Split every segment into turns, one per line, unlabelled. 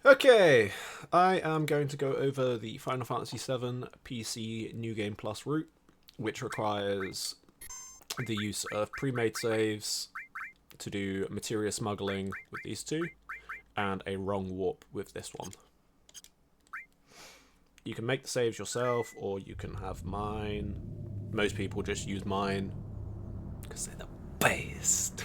Okay, I am going to go over the Final Fantasy VII PC New Game Plus route, which requires the use of pre-made saves to do materia smuggling with these two, and a wrong warp with this one. You can make the saves yourself, or you can have mine. Most people just use mine, because they're the best.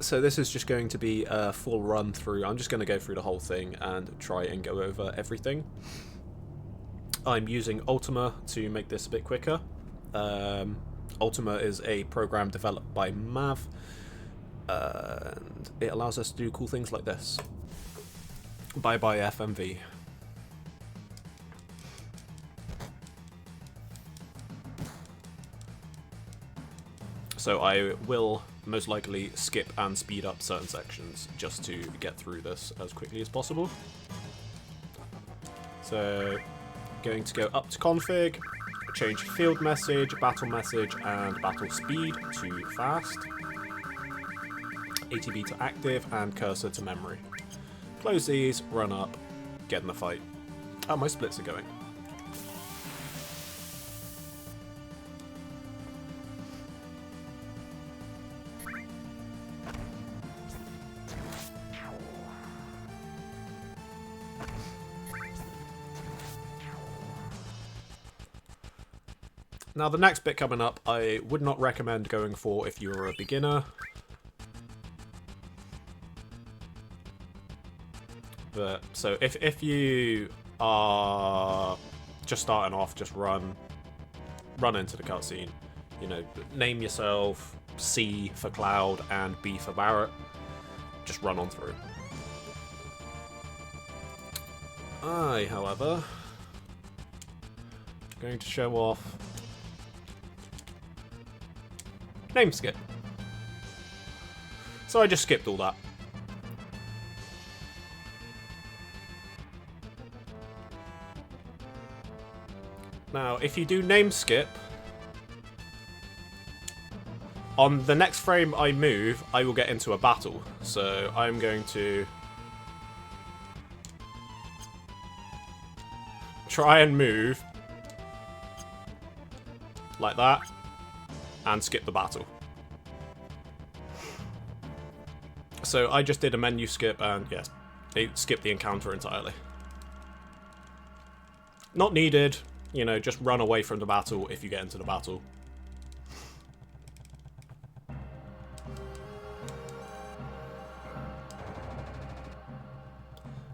So this is just going to be a full run through. I'm just going to go through the whole thing and try and go over everything. I'm using Ultima to make this a bit quicker. Ultima is a program developed by Mav, and it allows us to do cool things like this. Bye bye FMV. So I will most likely skip and speed up certain sections just to get through this as quickly as possible. So, going to go up to config, change field message, battle message, and battle speed to fast, ATB to active, and cursor to memory. Close these, run up, get in the fight. Oh, my splits are going. Now the next bit coming up, I would not recommend going for if you're a beginner. But, so if you are just starting off, just run into the cutscene. You know, name yourself C for Cloud and B for Barrett. Just run on through. I, however, going to show off name skip. So I just skipped all that. Now, if you do name skip, on the next frame I move, I will get into a battle. So I'm going to try and move like that and skip the battle. So I just did a menu skip and yes, it skipped the encounter entirely. Not needed, you know, just run away from the battle if you get into the battle.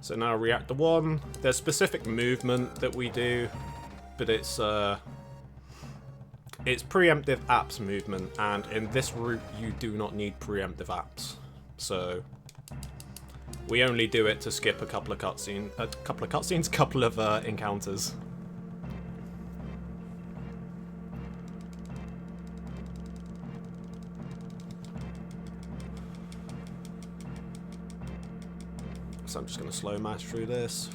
So now reactor 1, there's specific movement that we do, but it's preemptive apps movement, and in this route you do not need preemptive apps. So we only do it to skip a couple of encounters. So I'm just going to slow match through this.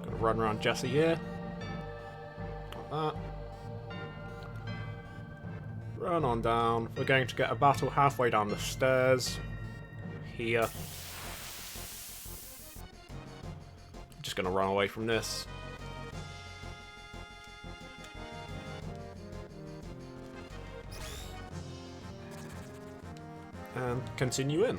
Gonna run around Jesse here. Like that. Run on down. We're going to get a battle halfway down the stairs. Here. Just going to run away from this. And continue in.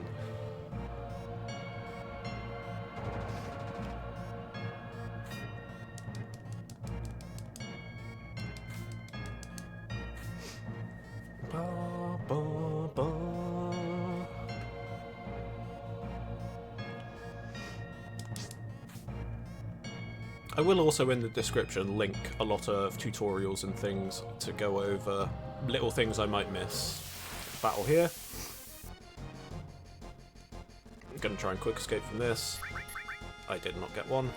Ba, ba, ba. I will also in the description link a lot of tutorials and things to go over little things I might miss. Battle here. I'm going to try and quick escape from this. I did not get one.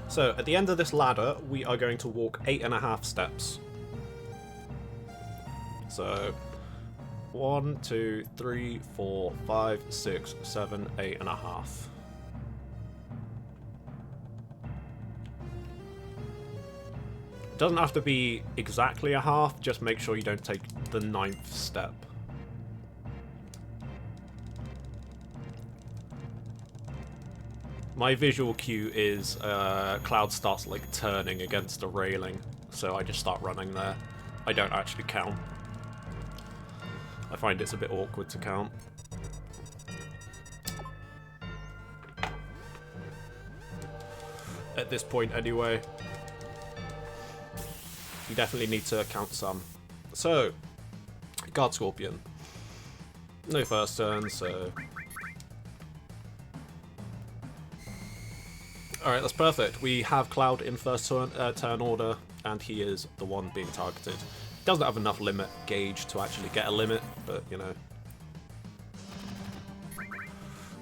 So, at the end of this ladder, we are going to walk 8.5 steps. So, 1, 2, 3, 4, 5, 6, 7, 8.5. Doesn't have to be exactly a half, just make sure you don't take the 9th step. My visual cue is Cloud starts like turning against a railing, so I just start running there. I don't actually count. I find it's a bit awkward to count. At this point anyway. You definitely need to count some. So, Guard Scorpion. No first turn, so... Alright, that's perfect. We have Cloud in first turn order, and he is the one being targeted. He doesn't have enough limit gauge to actually get a limit, but, you know.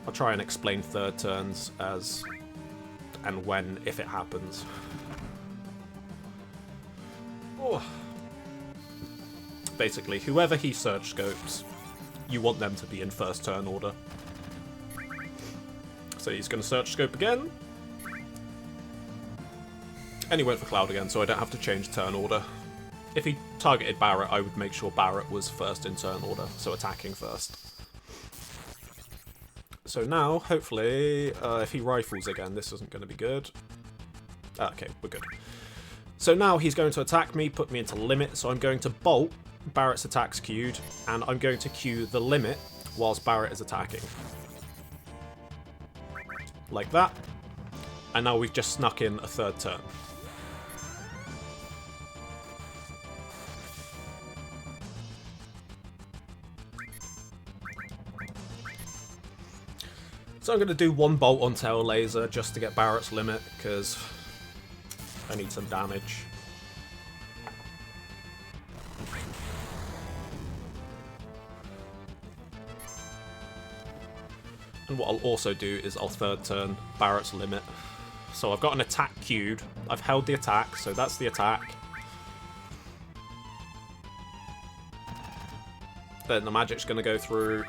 I'll try and explain third turns as and when, if it happens. Oh. Basically, whoever he search scopes, you want them to be in first turn order. So he's going to search scope again. And he went for Cloud again, so I don't have to change turn order. If he targeted Barret, I would make sure Barret was first in turn order, so attacking first. So now, hopefully, if he rifles again, this isn't going to be good. Okay, we're good. So now he's going to attack me, put me into limit, so I'm going to bolt. Barret's attack's queued, and I'm going to queue the limit whilst Barret is attacking. Like that. And now we've just snuck in a third turn. So I'm going to do one bolt on Tail Laser just to get Barret's limit, because I need some damage. And what I'll also do is I'll third turn Barret's limit. So I've got an attack queued. I've held the attack, so that's the attack. Then the magic's going to go through,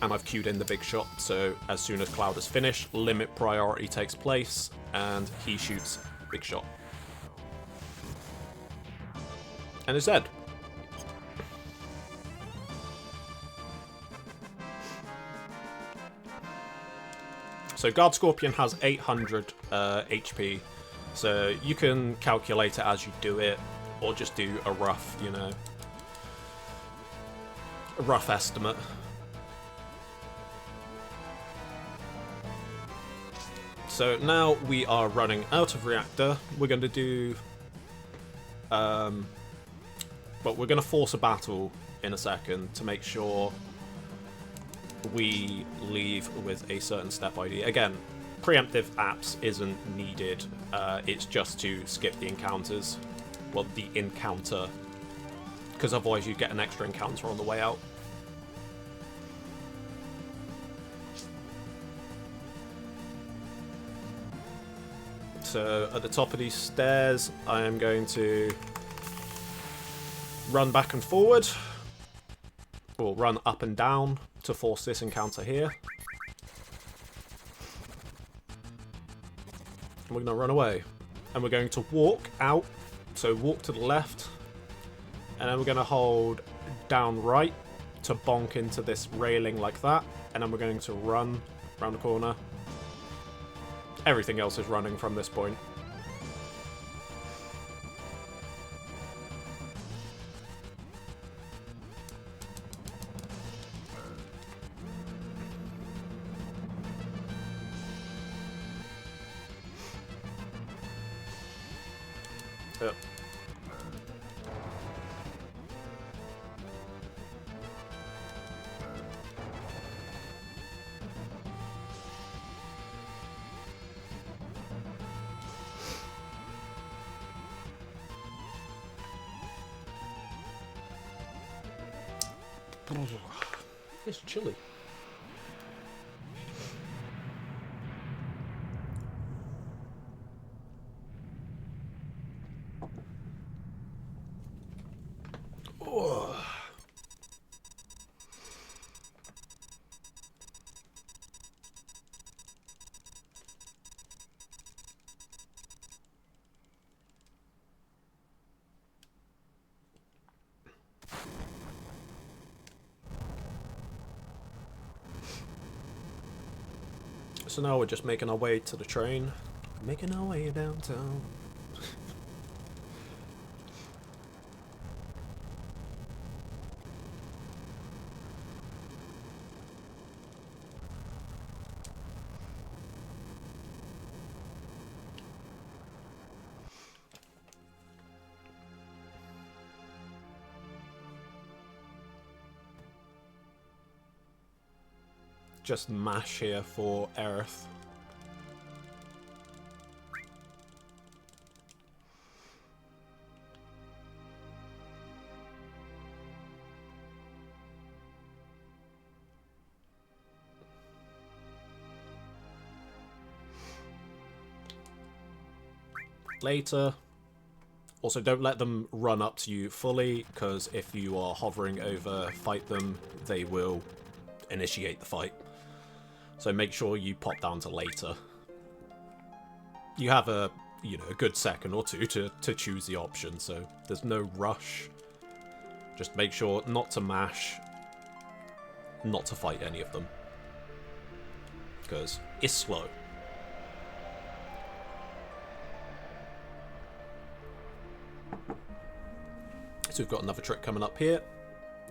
and I've queued in the big shot. So as soon as Cloud is finished, limit priority takes place, and he shoots big shot. And it's dead. So Guard Scorpion has 800 HP, so you can calculate it as you do it, or just do a rough, you know, a rough estimate. So now we are running out of reactor. We're going to do, but we're going to force a battle in a second to make sure we leave with a certain step ID. Again, preemptive apps isn't needed. It's just to skip the encounters. Well, the encounter. Because otherwise you get an extra encounter on the way out. So at the top of these stairs, I am going to run back and forward. Or run up and down to force this encounter here. And we're going to run away. And we're going to walk out. So walk to the left. And then we're going to hold down right to bonk into this railing like that. And then we're going to run around the corner. Everything else is running from this point. Yep. It's chilly. Oh. So now we're just making our way to the train. Making our way downtown. Just mash here for Aerith. Later. Also, don't let them run up to you fully, because if you are hovering over fight them, they will initiate the fight. So make sure you pop down to later. You have a good second or two to choose the option, so there's no rush. Just make sure not to mash, not to fight any of them, because it's slow. So we've got another trick coming up here.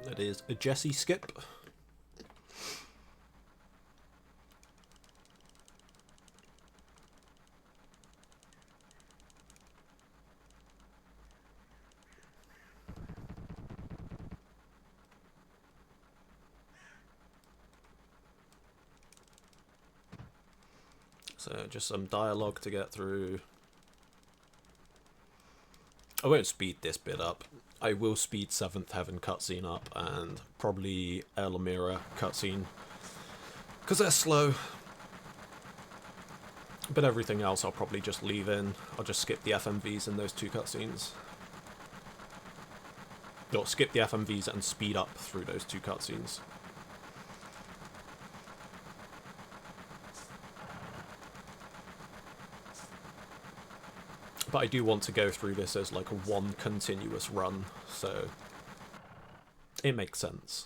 That is a Jessie skip. So just some dialogue to get through. I won't speed this bit up. I will speed 7th Heaven cutscene up and probably Elamira cutscene, because they're slow. But everything else I'll probably just leave in. I'll just skip the FMVs in those two cutscenes. No, skip the FMVs and speed up through those two cutscenes. But I do want to go through this as like a one continuous run, so it makes sense.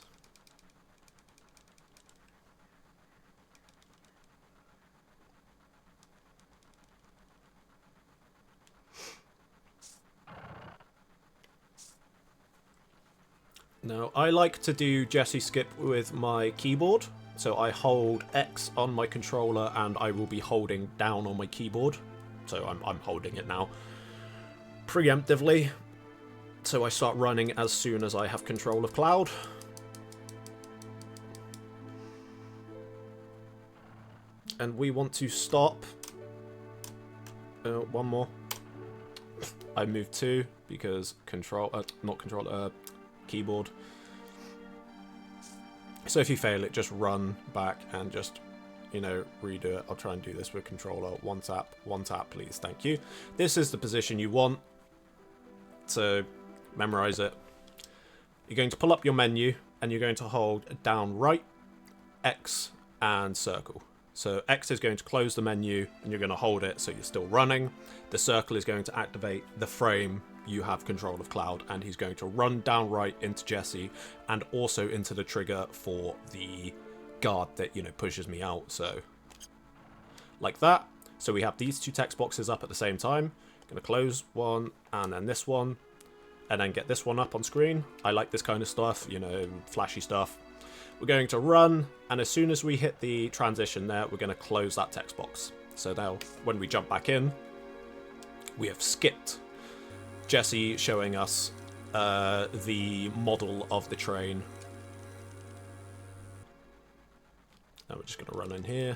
Now, I like to do Jessie skip with my keyboard, so I hold X on my controller and I will be holding down on my keyboard. So I'm holding it now preemptively, so I start running as soon as I have control of Cloud. And we want to stop. One more. I moved 2 because keyboard. So if you fail it, just run back and just, redo it. I'll try and do this with controller. One tap, please, thank you. This is the position you want, so memorize it. You're going to pull up your menu, and you're going to hold down right, X, and circle. So X is going to close the menu, and you're going to hold it so you're still running. The circle is going to activate the frame you have control of Cloud, and he's going to run down right into Jessie, and also into the trigger for the guard that, pushes me out, so like that. So we have these two text boxes up at the same time. Gonna close one, and then this one, and then get this one up on screen. I like this kind of stuff, flashy stuff. We're going to run, and as soon as we hit the transition there, we're going to close that text box. So now, when we jump back in, we have skipped Jessie showing us the model of the train. Now we're just going to run in here.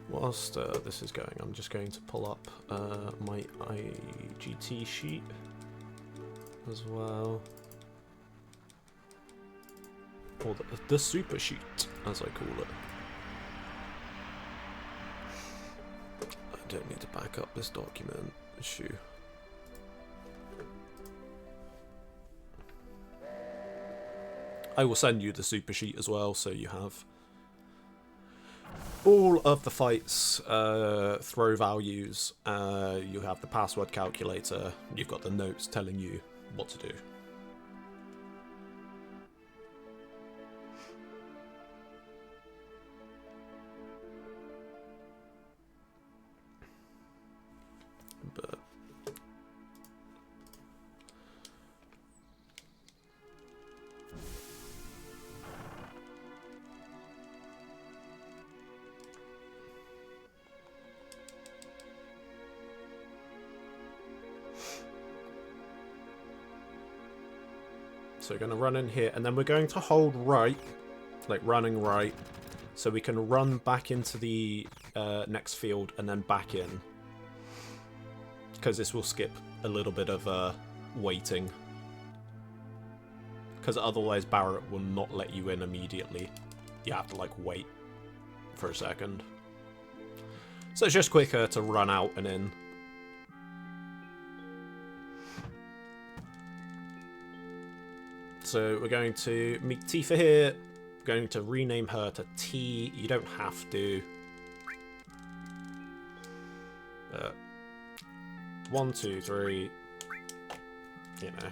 Whilst this is going, I'm just going to pull up my IGT sheet as well. Or the super sheet, as I call it. I don't need to back up this document. Shoo. I will send you the super sheet as well, so you have all of the fights throw values. You have the password calculator. You've got the notes telling you what to do. But so we're going to run in here, and then we're going to hold right, like running right, so we can run back into the next field and then back in. Because this will skip a little bit of waiting. Because otherwise Barrett will not let you in immediately. You have to, like, wait for a second. So it's just quicker to run out and in. So we're going to meet Tifa here. We're going to rename her to T. You don't have to. 1, 2, 3. You know.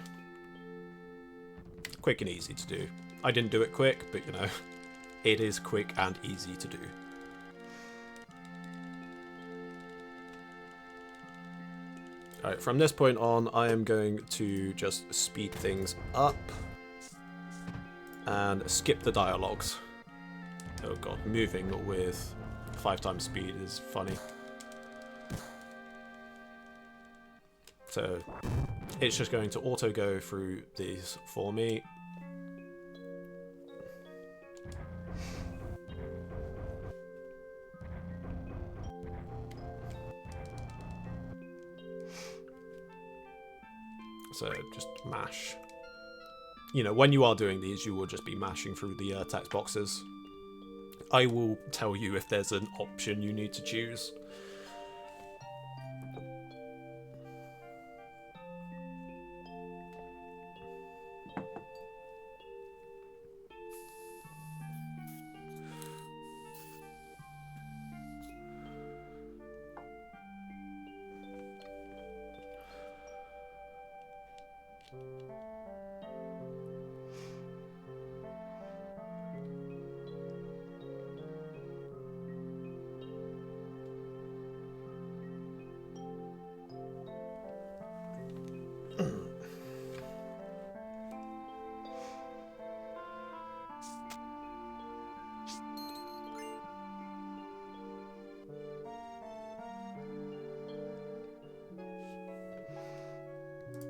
Quick and easy to do. I didn't do it quick, but you know, it is quick and easy to do. Alright, from this point on, I am going to just speed things up and skip the dialogues. Oh god, moving with 5 times speed is funny. So it's just going to auto go through these for me. So just mash. You know, when you are doing these, you will just be mashing through the text boxes. I will tell you if there's an option you need to choose.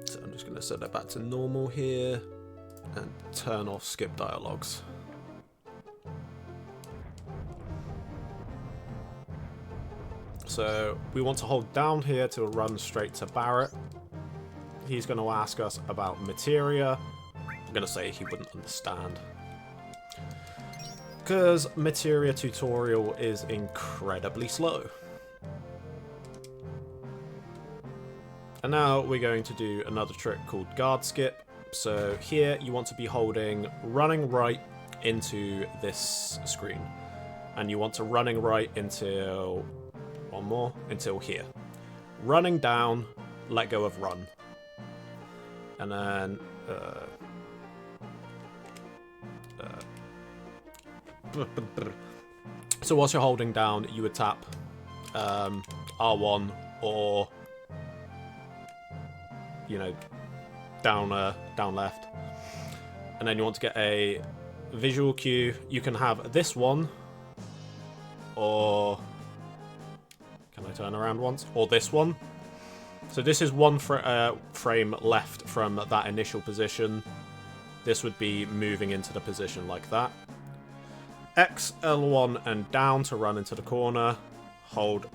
So I'm just going to set that back to normal here and turn off skip dialogues. So we want to hold down here to run straight to Barrett. He's going to ask us about materia. I'm going to say he wouldn't understand. Because materia tutorial is incredibly slow. And now we're going to do another trick called guard skip. So here you want to be holding running right into this screen. And you want to running right until one more, until here. Running down, let go of run. And then so whilst you're holding down, you would tap R1 or, you know, down left, and then you want to get a visual cue. You can have this one, or can I turn around once? Or this one. So this is one frame left from that initial position. This would be moving into the position like that. X, L1 and down to run into the corner. Hold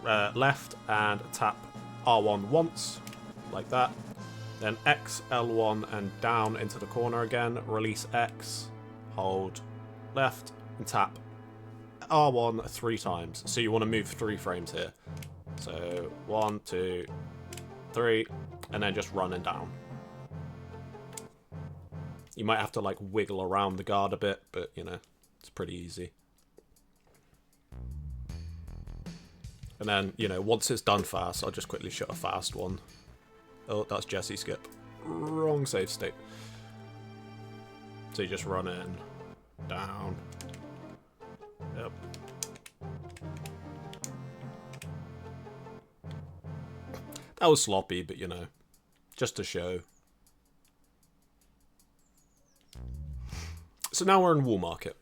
left and tap R1 once, like that. Then X, L1 and down into the corner again. Release X, hold left and tap R1 3 times. So you want to move 3 frames here. So 1, 2, 3, and then just run and down. You might have to like wiggle around the guard a bit, but you know, it's pretty easy. And then, you know, once it's done fast, I'll just quickly shut a fast one. Oh, that's Jesse skip. Wrong save state. So you just run in, down. Yep. That was sloppy, but you know, just to show. So now we're in Wool Market.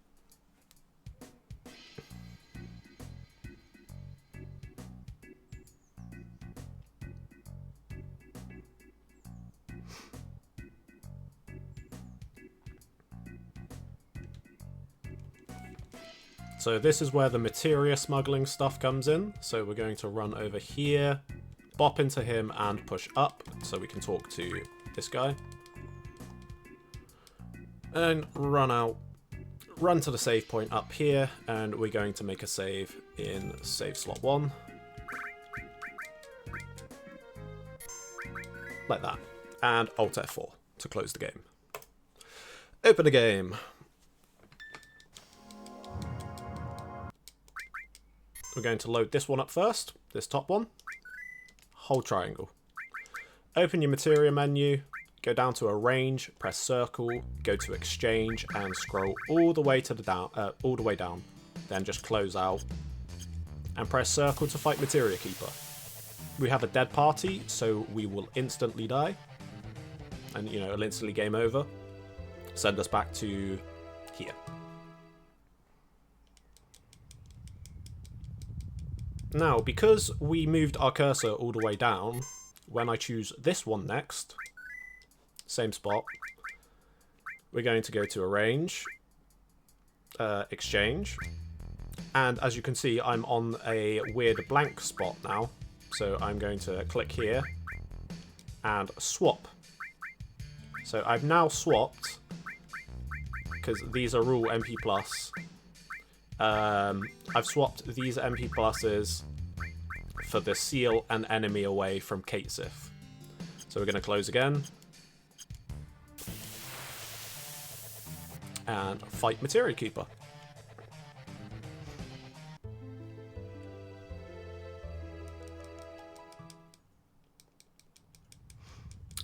So this is where the materia smuggling stuff comes in. So we're going to run over here, bop into him and push up so we can talk to this guy. And run out, run to the save point up here, and we're going to make a save in save slot 1. Like that. And Alt F4 to close the game. Open the game. We're going to load this one up first, this top one. Hold triangle. Open your materia menu, go down to arrange, press circle, go to exchange, and scroll all the way to the down. Then just close out and press circle to fight materia keeper. We have a dead party, so we will instantly die, and you know, it'll instantly game over. Send us back to here. Now, because we moved our cursor all the way down, when I choose this one next, same spot, we're going to go to arrange, exchange, and as you can see, I'm on a weird blank spot now, so I'm going to click here and swap. So I've now swapped, because these are all MP+. I've swapped these MP pluses for the seal and enemy away from Kate Sif. So we're going to close again. And fight Materia Keeper.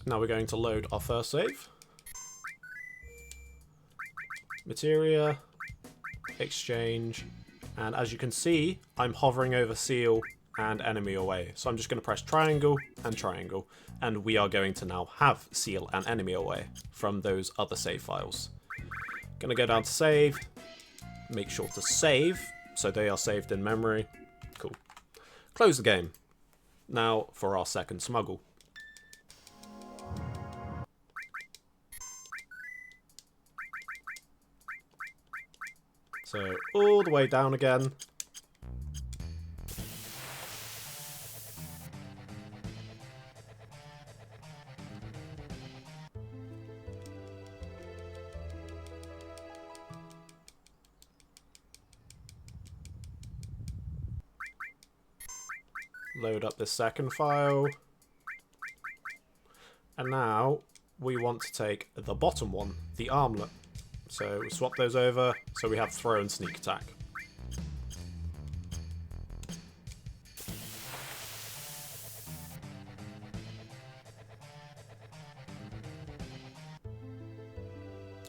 Now we're going to load our first save. Materia. Exchange, and as you can see, I'm hovering over seal and enemy away. So I'm just going to press triangle, and we are going to now have seal and enemy away from those other save files. Going to go down to save, make sure to save, so they are saved in memory. Cool. Close the game. Now for our second smuggle. So, all the way down again. Load up this second file. And now, we want to take the bottom one, the armlet. So we swap those over, so we have throw and sneak attack.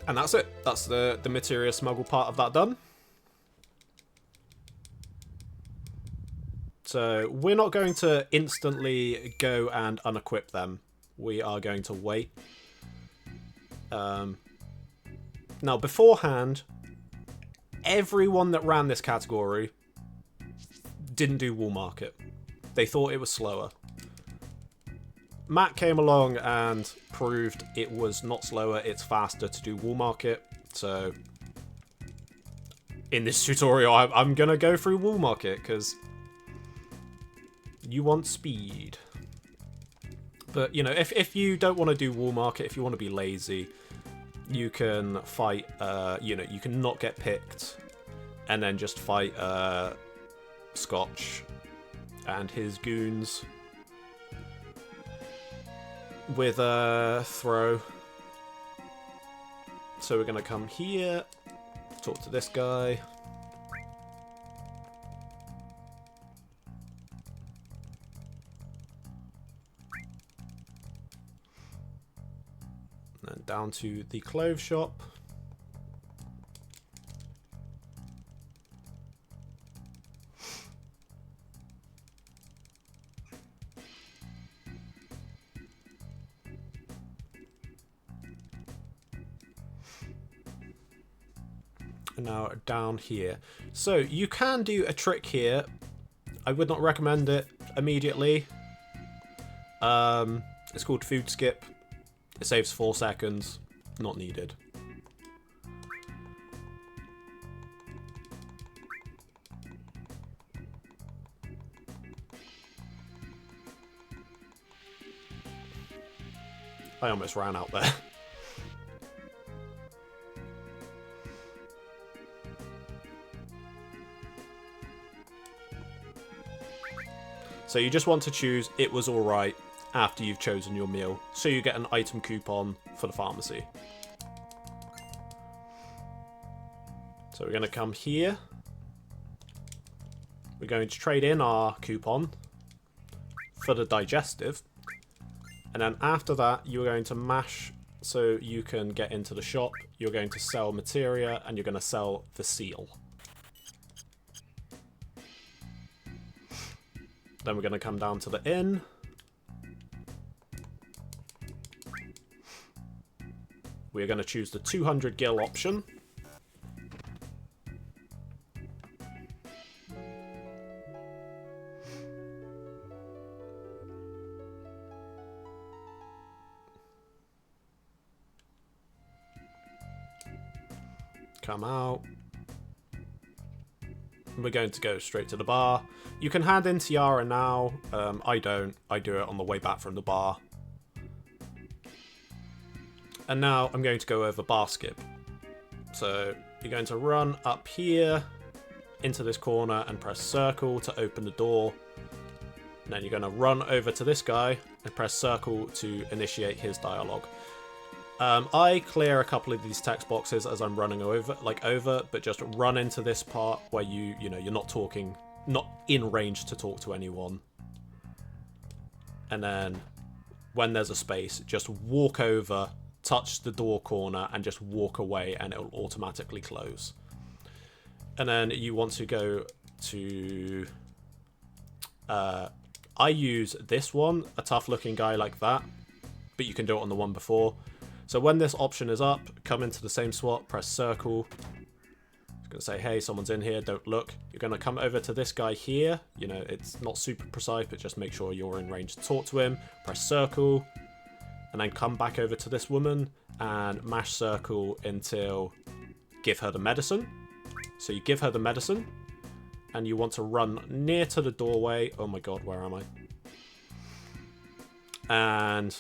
And that's it. That's the materia smuggle part of that done. So we're not going to instantly go and unequip them. We are going to wait. Now, beforehand, everyone that ran this category didn't do Wool Market. They thought it was slower. Matt came along and proved it was not slower, it's faster to do Wool Market. So, in this tutorial, I'm going to go through Wool Market, because you want speed. But, you know, if you don't want to do Wool Market, if you want to be lazy, you can fight, you know, you can not get picked and then just fight Scotch and his goons with a throw. So we're going to come here, talk to this guy. And then down to the clothes shop. And now down here. So you can do a trick here. I would not recommend it immediately. It's called food skip. It saves 4 seconds. Not needed. I almost ran out there. So you just want to choose "it was alright" after you've chosen your meal, so you get an item coupon for the pharmacy. So we're going to come here. We're going to trade in our coupon for the digestive. And then after that, you're going to mash so you can get into the shop. You're going to sell materia, and you're going to sell the seal. Then we're going to come down to the inn. We're going to choose the 200 gil option. Come out. We're going to go straight to the bar. You can hand in Tiara now. I don't. I do it on the way back from the bar. And now I'm going to go over bar skip. So you're going to run up here into this corner and press circle to open the door. And then you're going to run over to this guy and press circle to initiate his dialogue. I clear a couple of these text boxes as I'm running over, but just run into this part where you're not talking, not in range to talk to anyone. And then when there's a space, just walk over, touch the door corner, and just walk away, and it'll automatically close. And then you want to go to... I use this one, a tough looking guy like that, but you can do it on the one before. So when this option is up, come into the same spot, press circle. It's going to say, hey, someone's in here, don't look. You're going to come over to this guy here. You know, it's not super precise, but just make sure you're in range to talk to him. Press circle. And then come back over to this woman and mash circle until give her the medicine. So you give her the medicine. And you want to run near to the doorway. Oh my god, where am I? And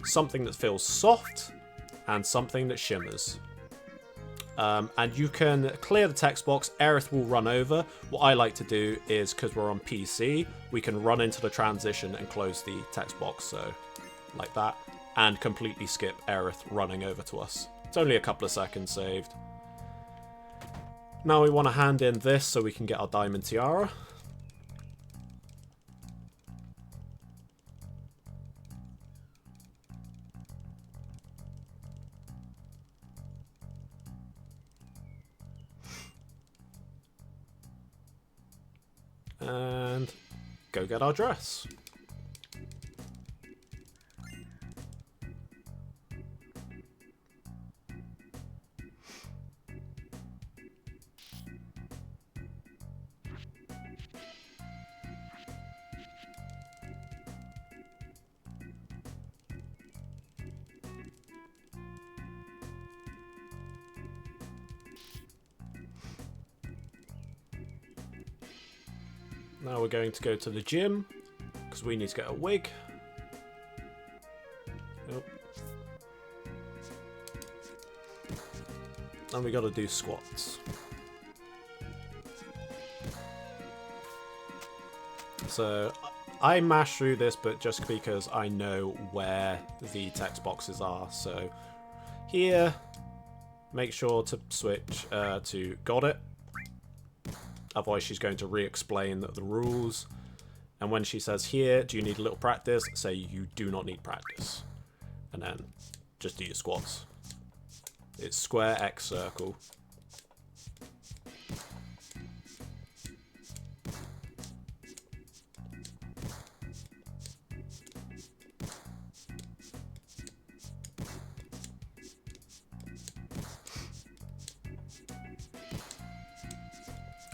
something that feels soft. And something that shimmers. And you can clear the text box. Aerith will run over. What I like to do is, because we're on PC, we can run into the transition and close the text box. So, like that. And completely skip Aerith running over to us. It's only a couple of seconds saved. Now we want to hand in this so we can get our diamond tiara. And go get our dress. Now we're going to go to the gym, because we need to get a wig. Yep. And we got to do squats. So I mash through this, but just because I know where the text boxes are. So here, make sure to switch to got it. Otherwise she's going to re-explain the rules. And when she says here, do you need a little practice? Say you do not need practice. And then just do your squats. It's square, X, circle.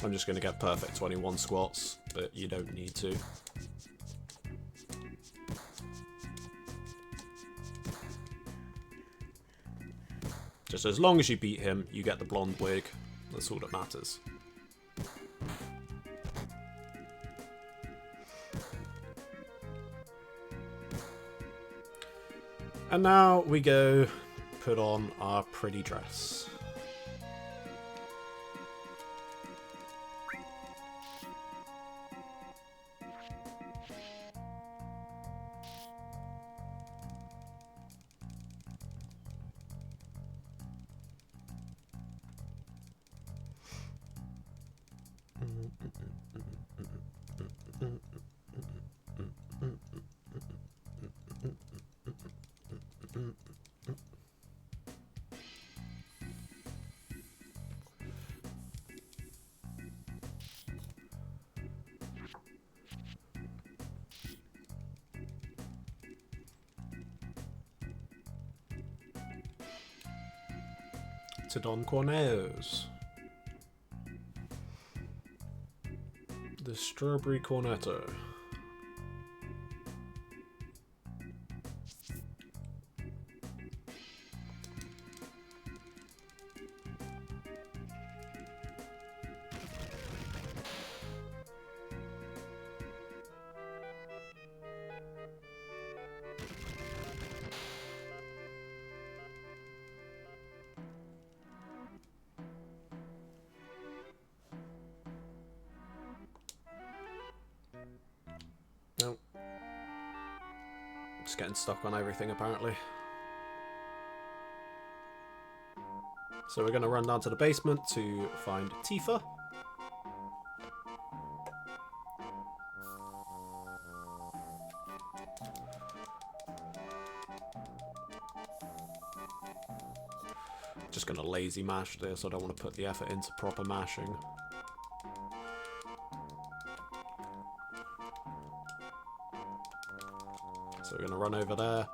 I'm just going to get perfect 21 squats, but you don't need to. Just as long as you beat him, you get the blonde wig. That's all that matters. And now we go put on our pretty dress. To Don Corneos. The Strawberry Cornetto. Nope. Just getting stuck on everything apparently. So we're going to run down to the basement to find Tifa. Just going to lazy mash this, I don't want to put the effort into proper mashing. So we're going to run over there.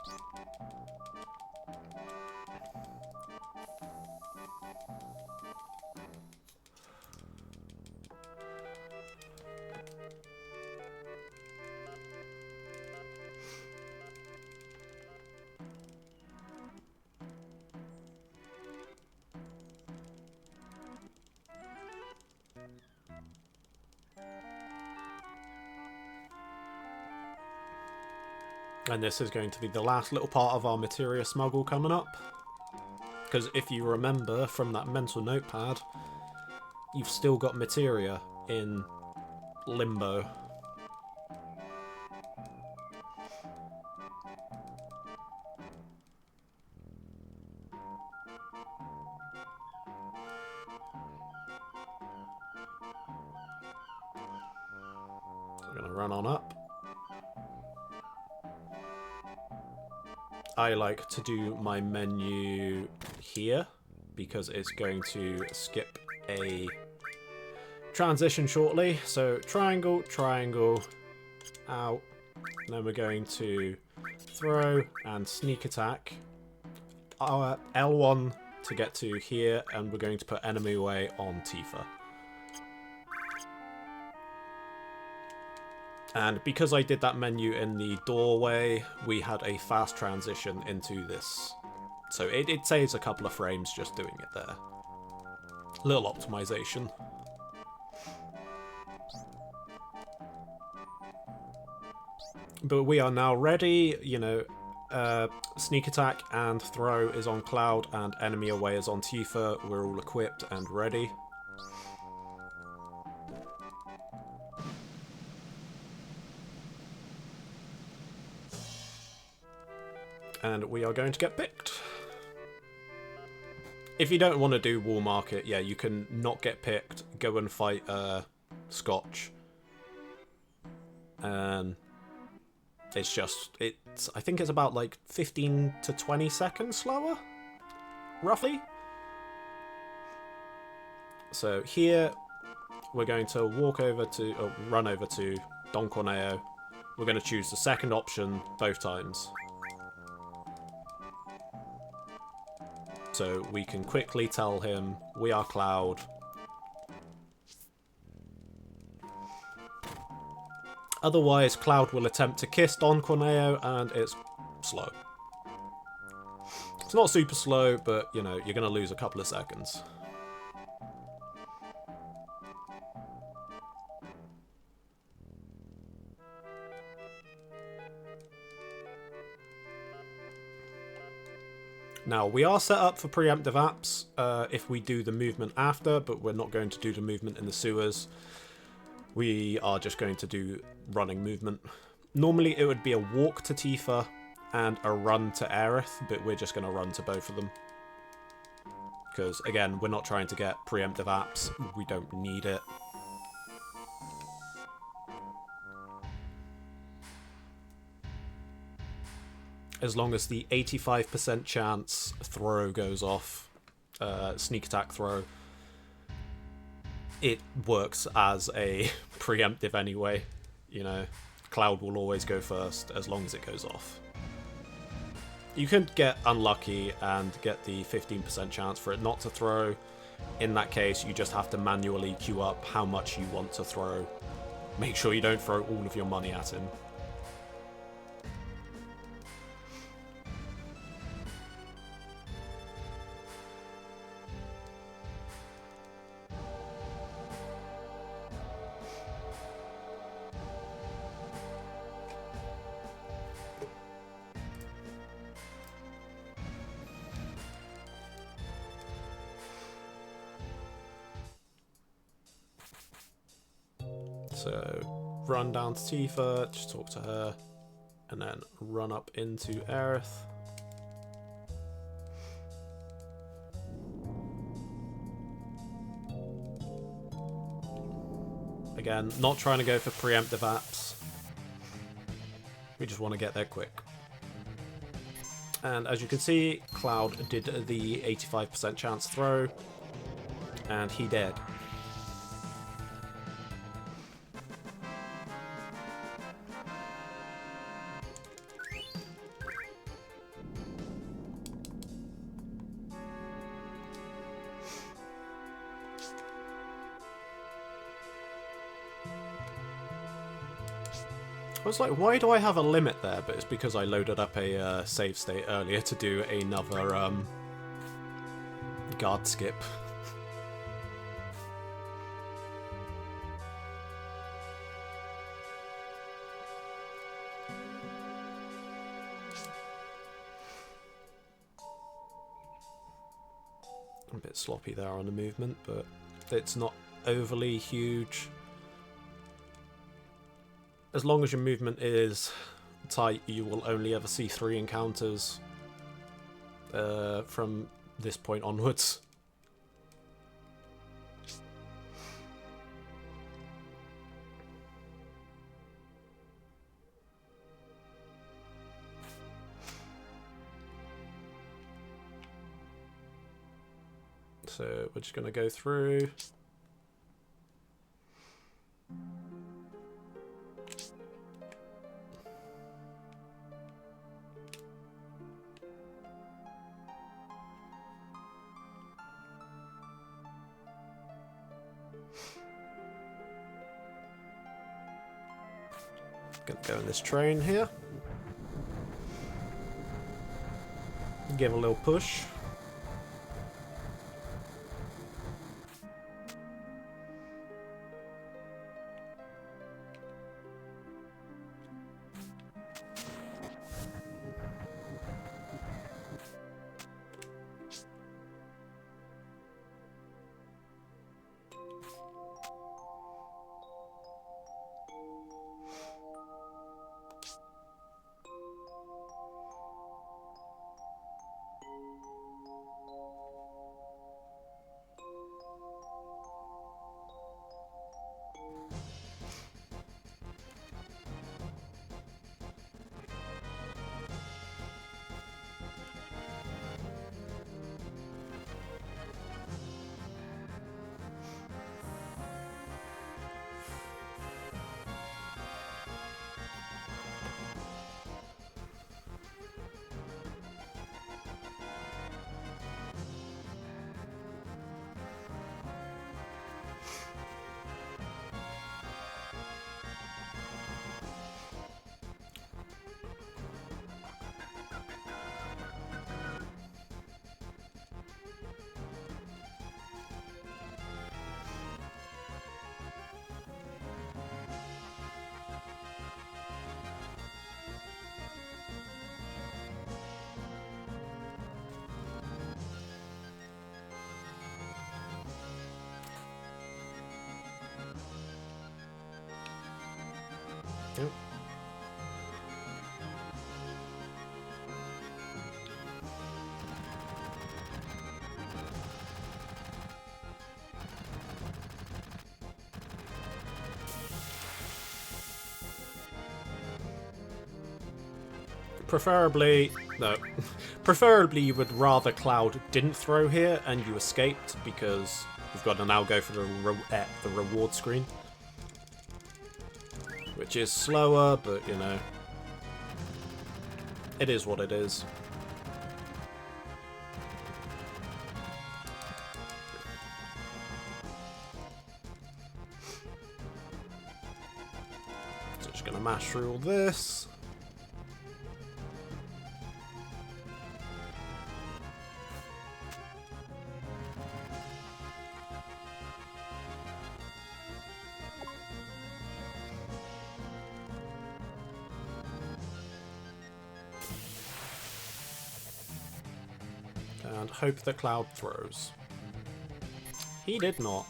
And this is going to be the last little part of our materia smuggle coming up. Because if you remember from that mental notepad, you've still got materia in limbo. So we're going to run on up. I like to do my menu here because it's going to skip a transition shortly. So triangle, triangle, out. And then we're going to throw and sneak attack. Our L1 to get to here, and we're going to put enemy away on Tifa. And because I did that menu in the doorway, we had a fast transition into this. So it saves a couple of frames just doing it there. Little optimization. But we are now ready, you know, sneak attack and throw is on Cloud and enemy away is on Tifa. We're all equipped and ready. And we are going to get picked. If you don't want to do Wall Market, yeah, you can not get picked, go and fight Scotch. It's just, I think it's about like 15 to 20 seconds slower, roughly. So here, we're going to run over to Don Corneo. We're going to choose the second option both times. So we can quickly tell him, we are Cloud. Otherwise, Cloud will attempt to kiss Don Corneo, and it's slow. It's not super slow, but, you know, you're going to lose a couple of seconds. Now, we are set up for preemptive apps if we do the movement after, but we're not going to do the movement in the sewers. We are just going to do running movement. Normally it would be a walk to Tifa and a run to Aerith, but we're just going to run to both of them. Because, again, we're not trying to get preemptive apps. We don't need it. As long as the 85% chance throw goes off, sneak attack throw, it works as a preemptive anyway. You know, Cloud will always go first as long as it goes off. You could get unlucky and get the 15% chance for it not to throw. In that case, you just have to manually queue up how much you want to throw. Make sure you don't throw all of your money at him. So, run down to Tifa, just talk to her, and then run up into Aerith. Again, not trying to go for preemptive apps. We just want to get there quick. And as you can see, Cloud did the 85% chance throw, and he did. I was like, why do I have a limit there? But it's because I loaded up a save state earlier to do another guard skip. A bit sloppy there on the movement, but it's not overly huge. As long as your movement is tight, you will only ever see 3 encounters from this point onwards. So we're just going to go through. Gonna go in this train here. Give a little push. Yep. Preferably, no. Preferably you would rather Cloud didn't throw here and you escaped, because we've got to now go for the reward screen. Which is slower, but you know, it is what it is. So just gonna mash through all this. And hope that Cloud throws. He did not.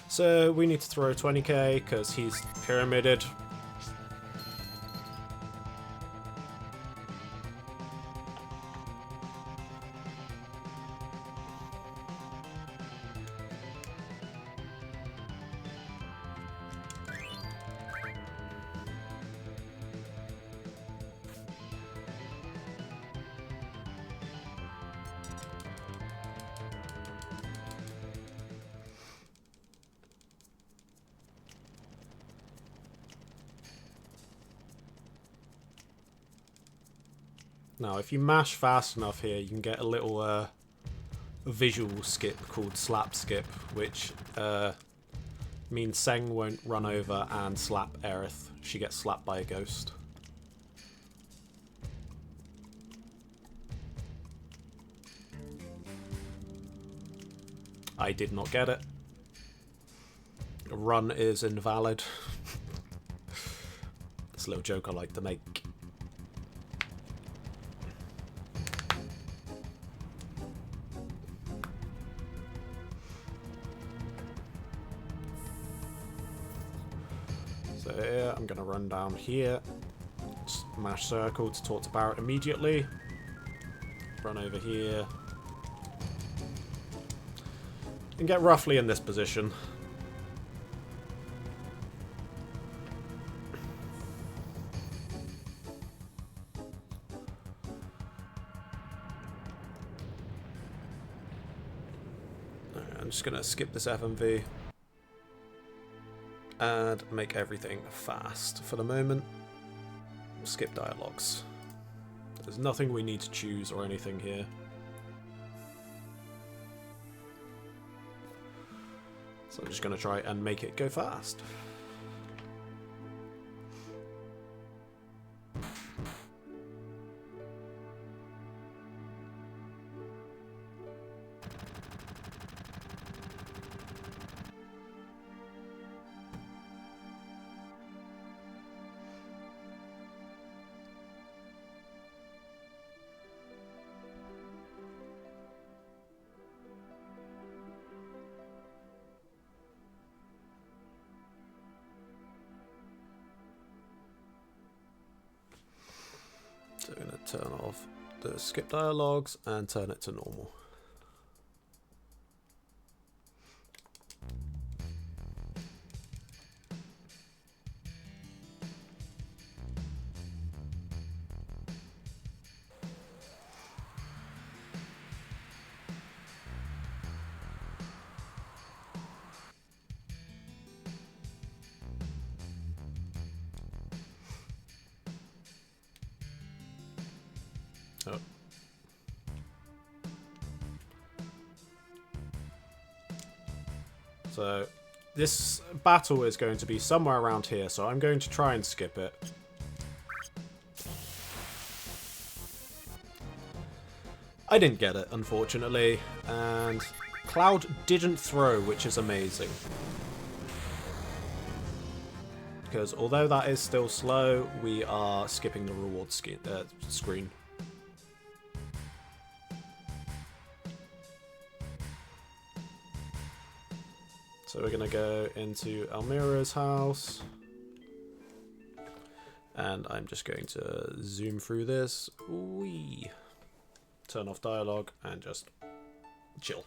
So we need to throw 20k because he's pyramided. Now, if you mash fast enough here, you can get a little visual skip called slap skip, which means Seng won't run over and slap Aerith. She gets slapped by a ghost. I did not get it. Run is invalid. It's a little joke I like to make. So here, I'm going to run down here, smash circle to talk to Barrett immediately, run over here, and get roughly in this position. I'm just going to skip this FMV. And make everything fast for the moment. Skip dialogues. There's nothing we need to choose or anything here. So I'm just going to try and make it go fast. So I'm going to turn off the skip dialogues and turn it to normal. Oh. So this battle is going to be somewhere around here, so I'm going to try and skip it. I didn't get it, unfortunately, and Cloud didn't throw, which is amazing. Because although that is still slow, we are skipping the reward screen. So we're going to go into Almira's house. And I'm just going to zoom through this. Whee! Turn off dialogue and just chill.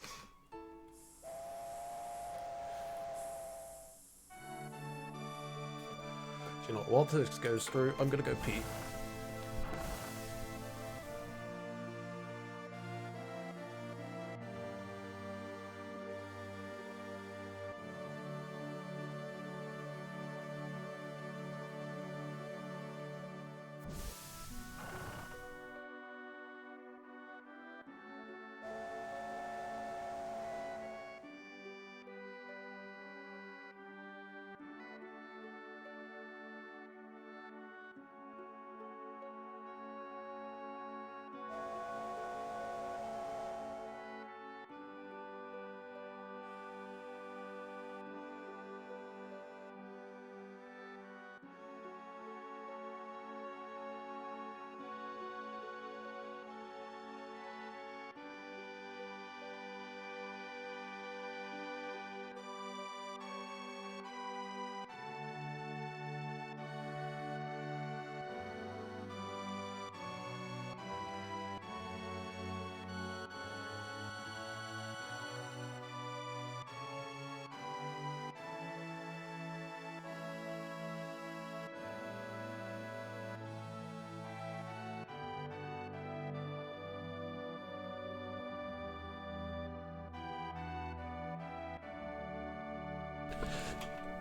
Do you know what? While this goes through, I'm going to go pee.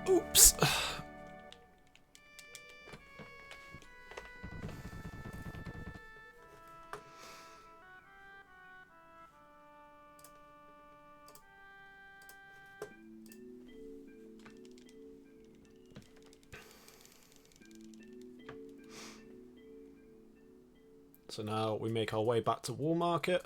Oops. So now we make our way back to Wall Market.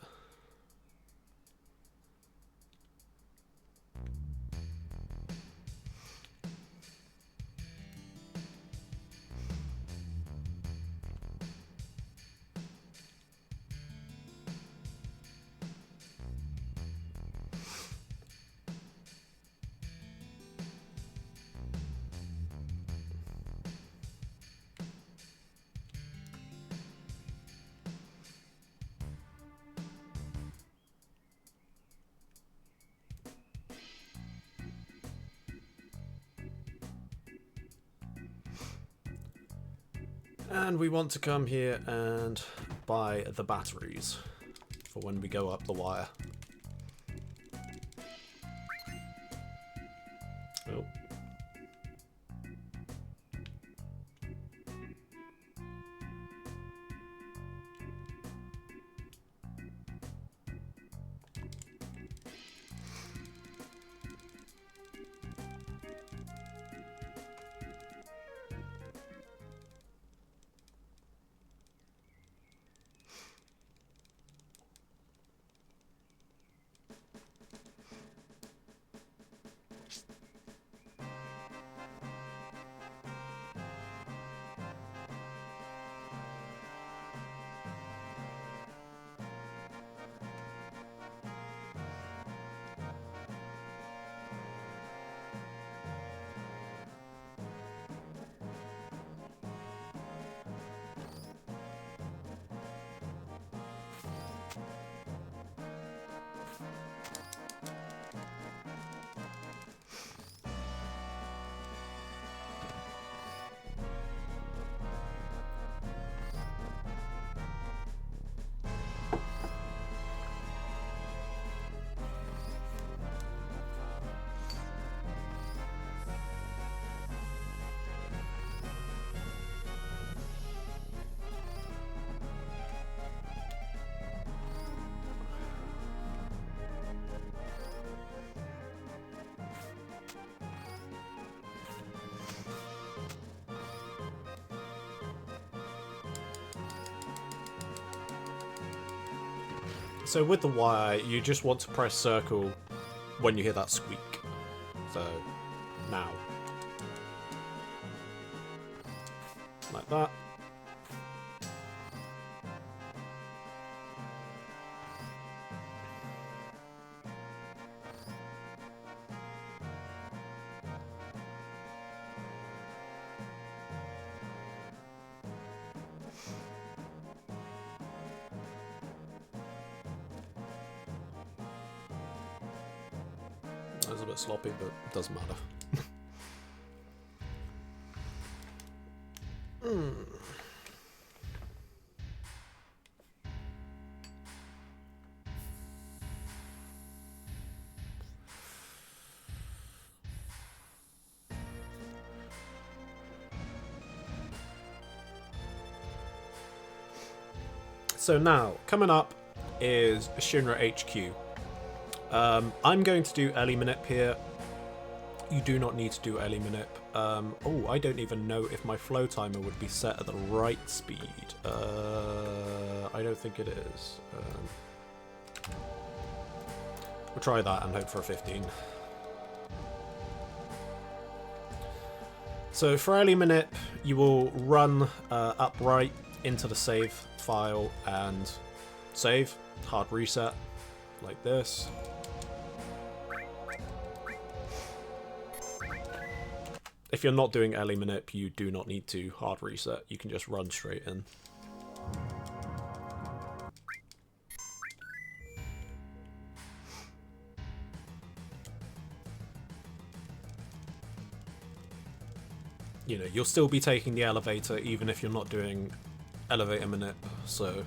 And we want to come here and buy the batteries for when we go up the wire. Oh. So with the wire, you just want to press circle when you hear that squeak. So, now. Like that. That's a bit sloppy, but it doesn't matter. So now, coming up is Shinra HQ. I'm going to do Ellie Manip here. You do not need to do Ellie Manip. Oh, I don't even know if my flow timer would be set at the right speed. I don't think it is. We'll try that and hope for a 15. So for Ellie Manip, you will run upright into the save file and save, hard reset, like this. If you're not doing Ellie Manip, you do not need to hard reset, you can just run straight in. You know, you'll still be taking the elevator even if you're not doing elevator manip, so...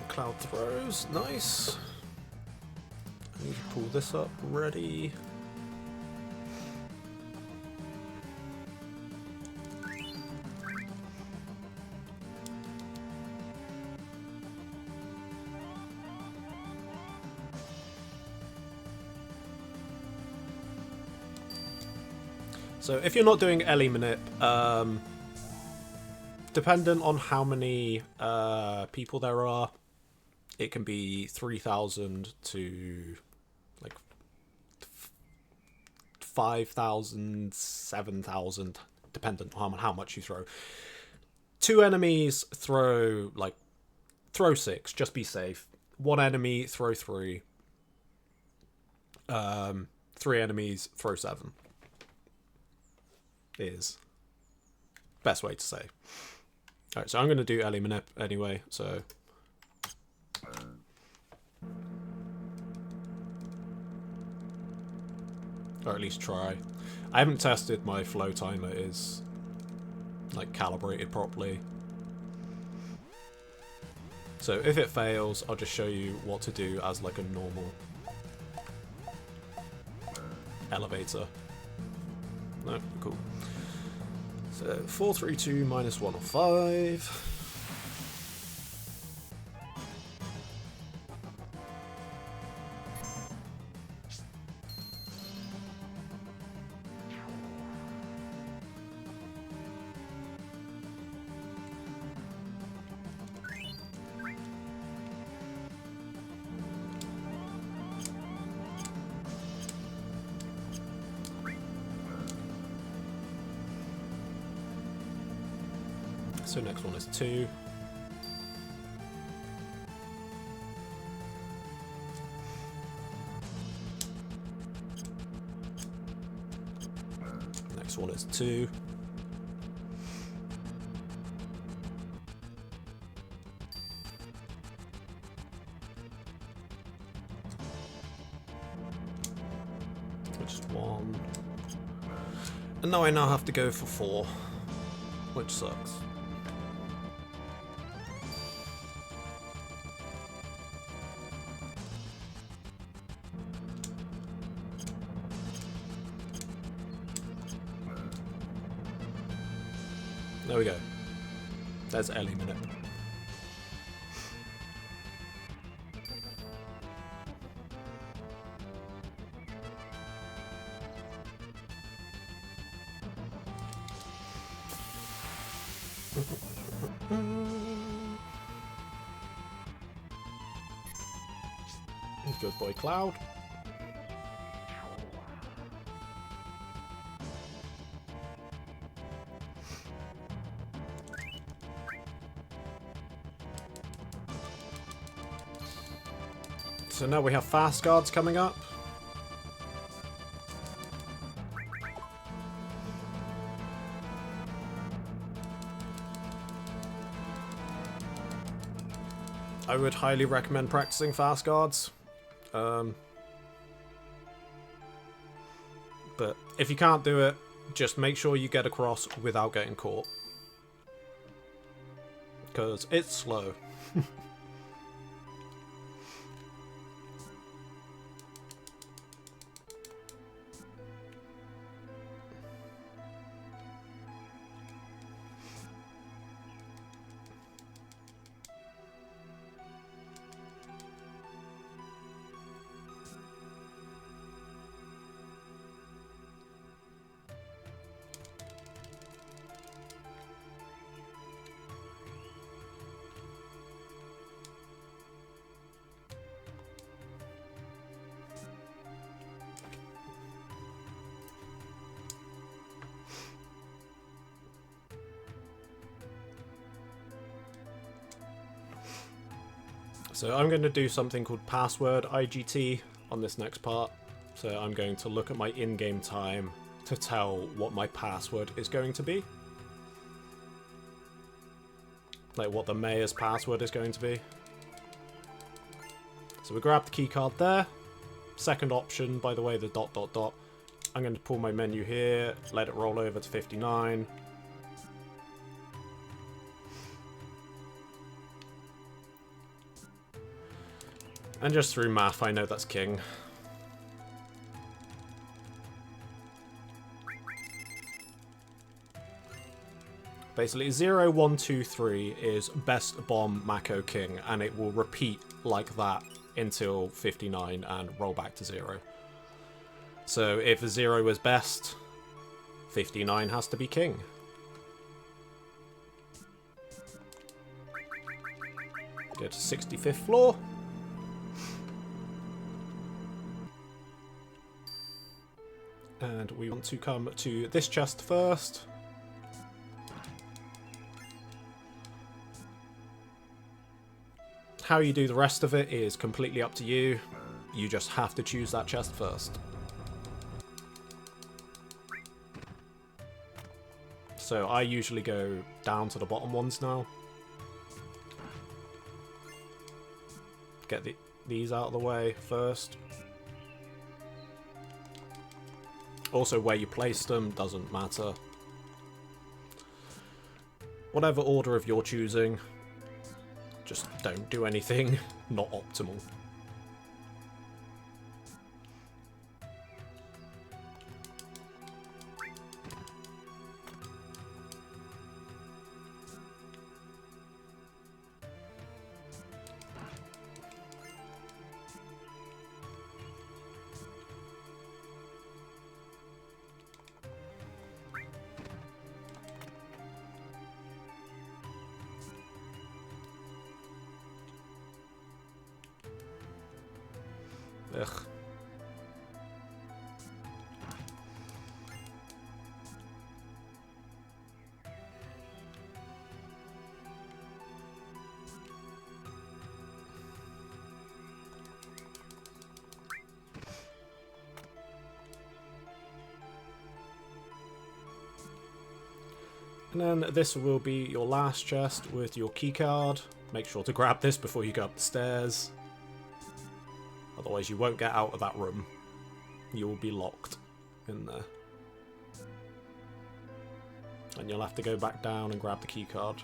Cloud throws, nice. I need to pull this up, ready. So if you're not doing Ellie Manip, dependent on how many people there are, it can be 3,000 to like 5,000, 7,000, dependent on how much you throw. 2 enemies throw 6, just be safe. 1 enemy throw 3. 3 enemies throw 7. Is best way to say. Alright, so I'm going to do Ellie Manip anyway, so... Or at least try. I haven't tested my flow timer is like calibrated properly. So if it fails, I'll just show you what to do as like a normal elevator. No, cool. So 4, 3, 2, minus 1 or 5. So next one is 2. Next one is 2. Which is 1. And now I have to go for 4, which sucks. There we go. There's Ellie Manip. Good boy, Cloud. So now we have fast guards coming up. I would highly recommend practicing fast guards. But if you can't do it, just make sure you get across without getting caught. Because it's slow. So I'm going to do something called password IGT on this next part. So I'm going to look at my in-game time to tell what my password is going to be. Like what the mayor's password is going to be. So we grab the keycard there. Second option, by the way, the ... I'm going to pull my menu here, let it roll over to 59. And just through math, I know that's king. Basically, 0, 1, 2, 3 is best bomb Mako king, and it will repeat like that until 59 and roll back to 0. So if 0 is best, 59 has to be king. Go to 65th floor. And we want to come to this chest first. How you do the rest of it is completely up to you. You just have to choose that chest first. So I usually go down to the bottom ones now. Get these out of the way first. Also, where you place them doesn't matter. Whatever order of your choosing, just don't do anything not optimal. Ugh. And then this will be your last chest with your keycard. Make sure to grab this before you go up the stairs. Otherwise you won't get out of that room. You will be locked in there. And you'll have to go back down and grab the keycard.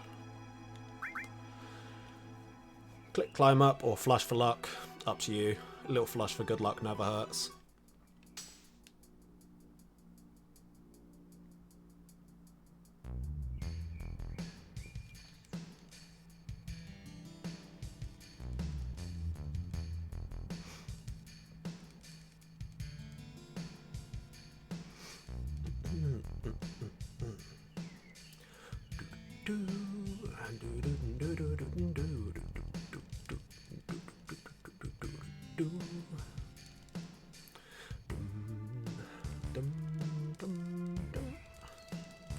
Click climb up or flush for luck. Up to you. A little flush for good luck never hurts.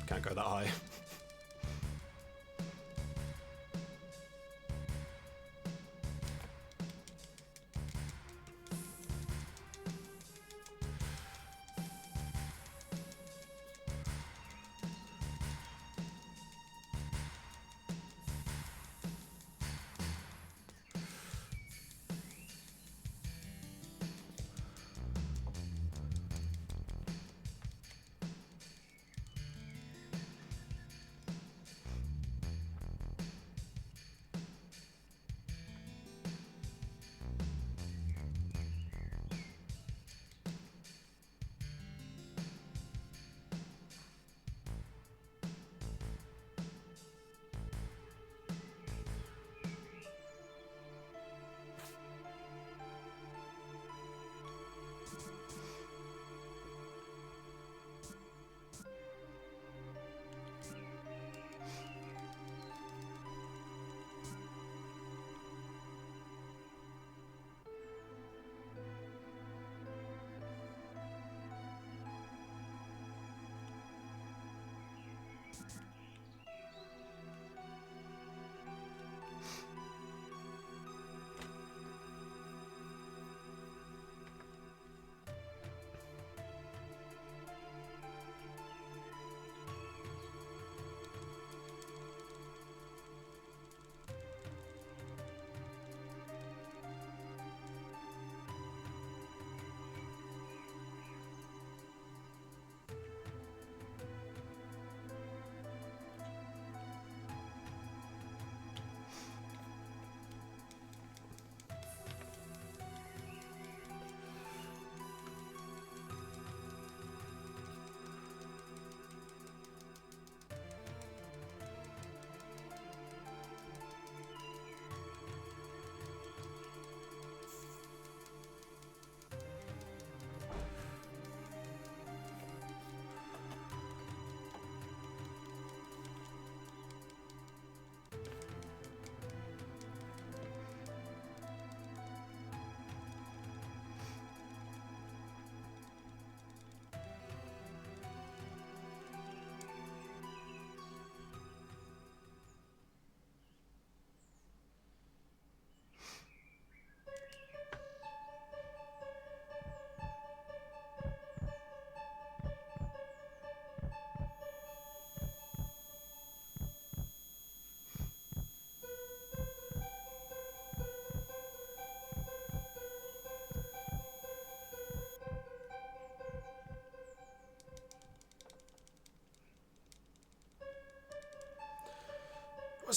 Can't go that high.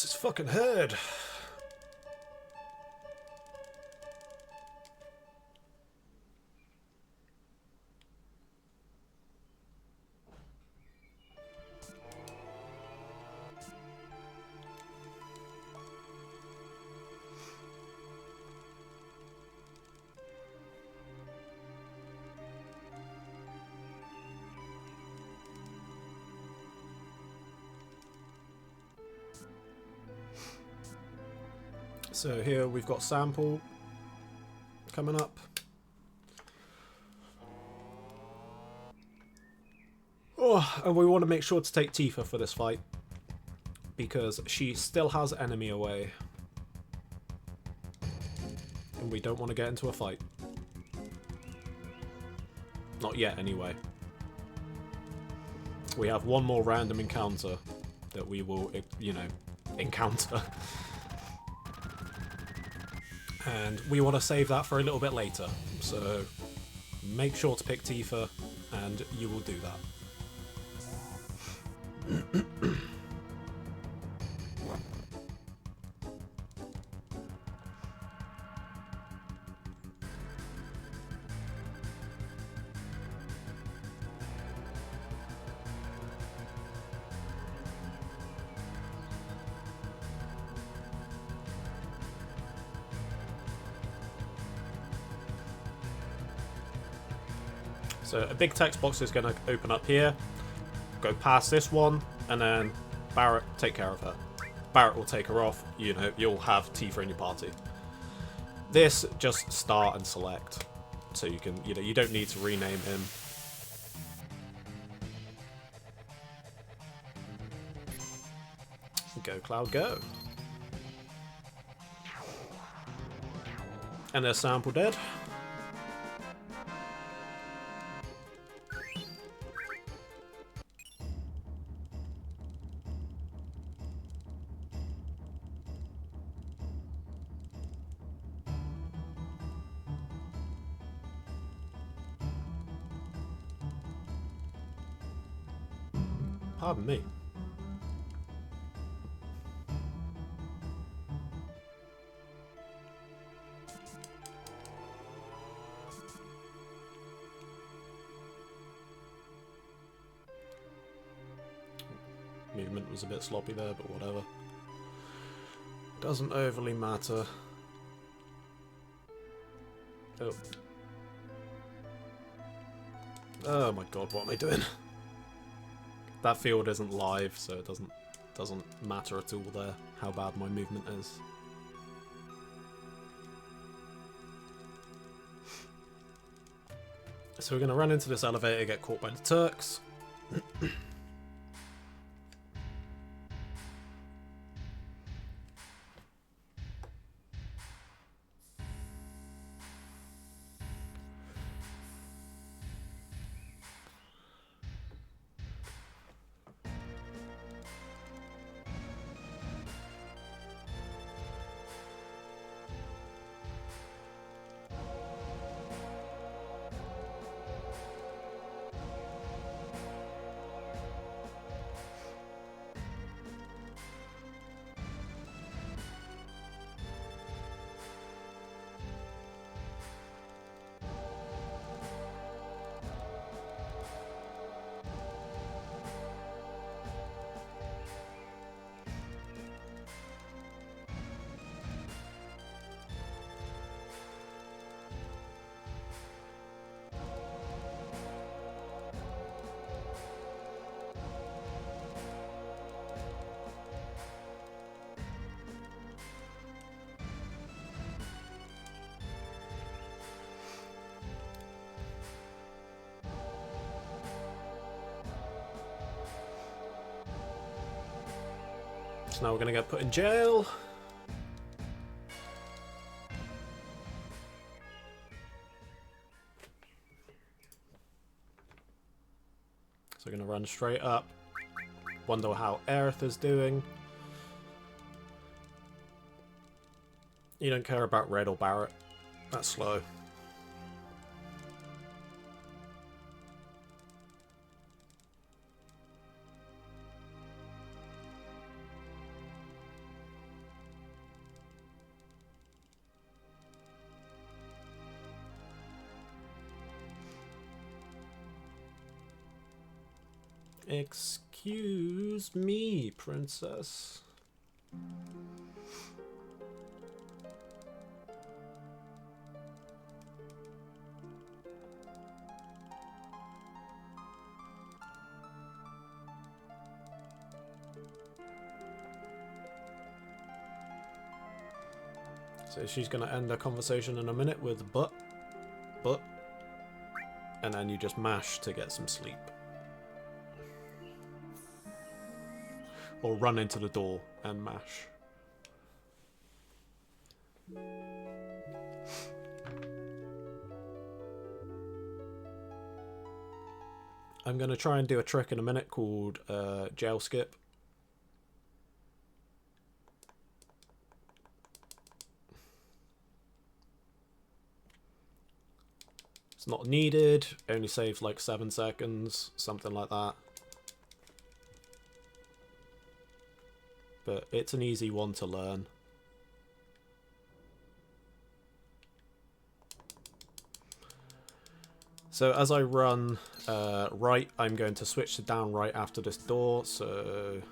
What's his fucking head? So here we've got Sample coming up. Oh, and we want to make sure to take Tifa for this fight, because she still has enemy away. And we don't want to get into a fight. Not yet, anyway. We have one more random encounter that we will, you know, encounter. And we want to save that for a little bit later. So make sure to pick Tifa, and you will do that. So a big text box is going to open up here. Go past this one, and then Barret, take care of her. Barret will take her off. You know, you'll have Tifa in your party. This, just start and select. So you can, you know, you don't need to rename him. Go, Cloud, go. And there's Sample dead. Pardon me. Movement was a bit sloppy there, but whatever. Doesn't overly matter. Oh. Oh my god, what am I doing? That field isn't live, so it doesn't matter at all there how bad my movement is. So we're going to run into this elevator, get caught by the Turks. So now we're going to get put in jail. So we're going to run straight up. Wonder how Aerith is doing. You don't care about Red or Barret. That's slow. Excuse me, princess. So she's going to end the conversation in a minute with but, and then you just mash to get some sleep. Or run into the door and mash. I'm going to try and do a trick in a minute called jail skip. It's not needed, only saves like 7 seconds, something like that. But it's an easy one to learn. So as I run right, I'm going to switch to down right after this door. So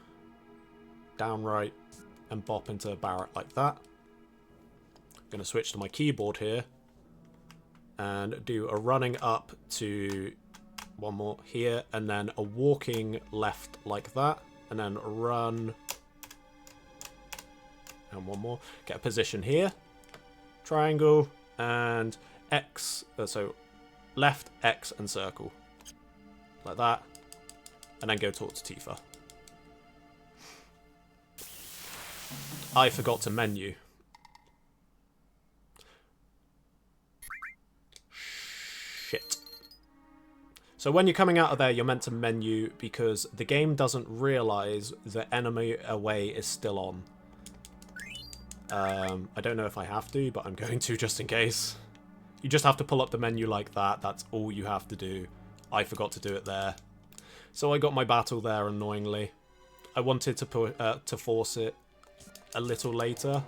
down right and bop into Barrett like that. I'm going to switch to my keyboard here and do a running up to one more here, and then a walking left like that, and then run and one more. Get a position here, triangle and X, so left, X and circle like that, and then go talk to Tifa. I forgot to menu. Shit. So when you're coming out of there, you're meant to menu because the game doesn't realise the enemy away is still on. I don't know if I have to, but I'm going to just in case. You just have to pull up the menu like that. That's all you have to do. I forgot to do it there. So I got my battle there annoyingly. I wanted to force it a little later.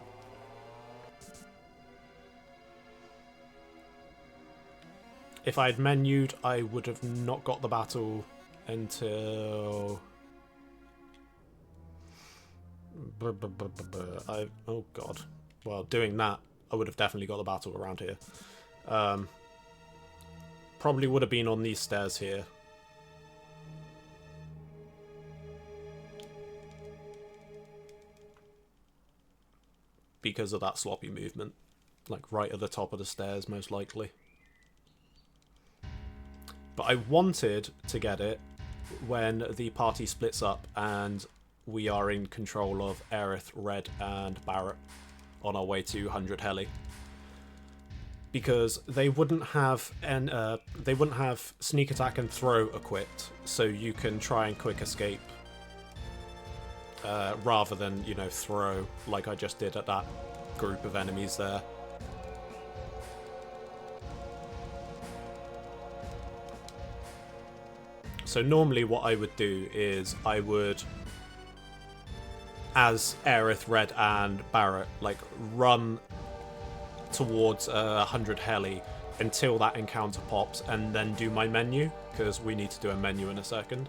If I had menued, I would have not got the battle until... Oh god. Well, doing that, I would have definitely got the battle around here. Probably would have been on these stairs here. Because of that sloppy movement. Like right at the top of the stairs, most likely. But I wanted to get it when the party splits up and we are in control of Aerith, Red, and Barrett on our way to 100 Heli. Because they wouldn't have sneak attack and throw equipped, so you can try and quick escape rather than, you know, throw like I just did at that group of enemies there. So normally what I would do is I would, as Aerith, Red, and Barrett, like run towards 100 Heli until that encounter pops and then do my menu, because we need to do a menu in a second.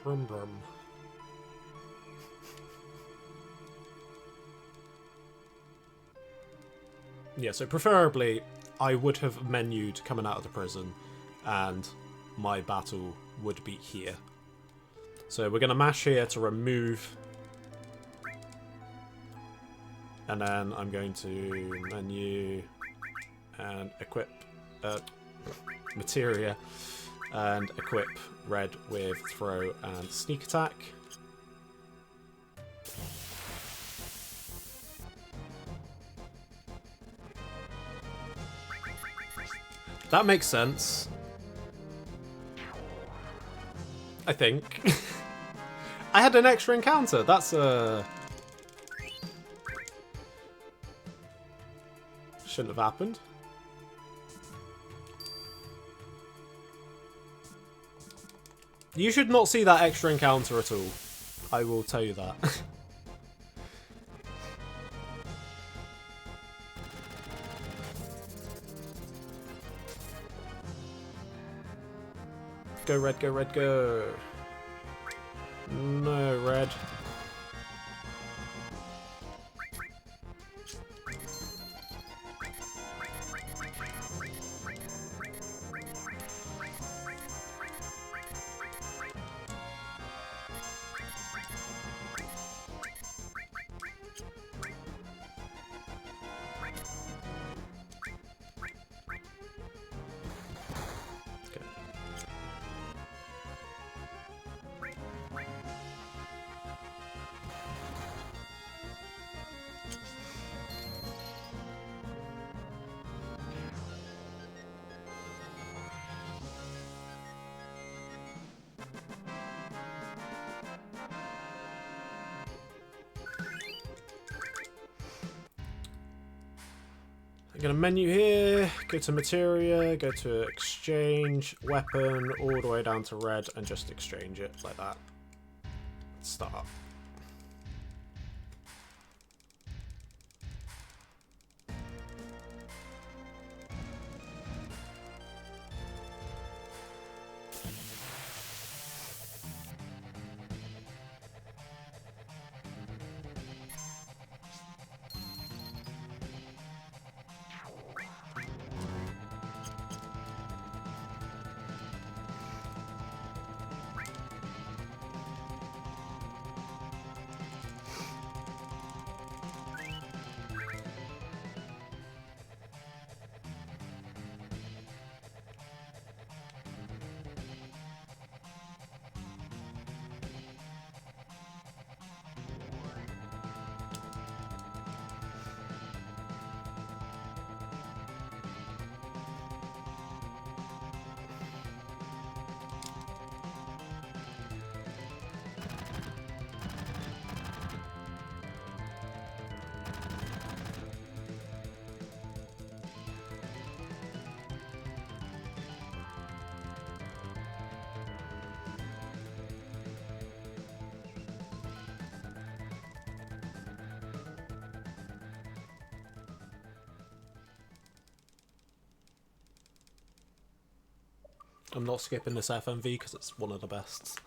Brum brum. Yeah, so preferably I would have menued coming out of the prison and my battle would be here. So we're going to mash here to remove, and then I'm going to menu and equip materia, and equip red with throw and sneak attack. That makes sense. I think. I had an extra encounter. That's a... Shouldn't have happened. You should not see that extra encounter at all. I will tell you that. Go red, go red, go. No, red. I'm going to menu here, go to materia, go to exchange, weapon, all the way down to red, and just exchange it like that. Start. I'm not skipping this FMV because it's one of the best.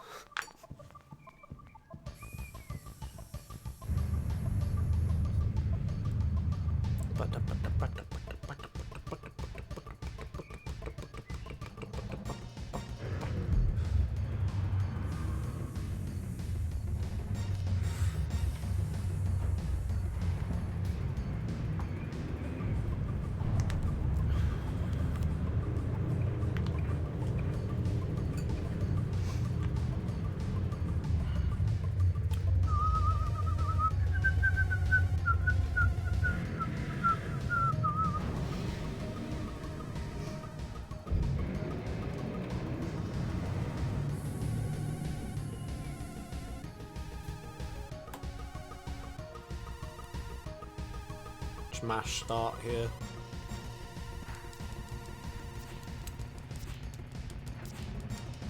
Mash start here.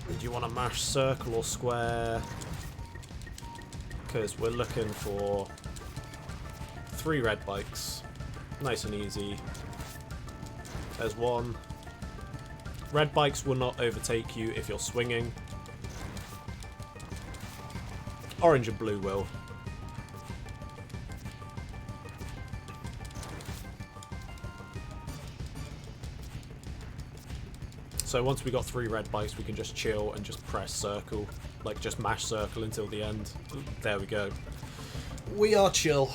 Do you want to mash circle or square? Because we're looking for 3 red bikes. Nice and easy. There's one. Red bikes will not overtake you if you're swinging. Orange and blue will. So once we got 3 red bikes, we can just chill and just press circle. Like, just mash circle until the end. There we go. We are chill.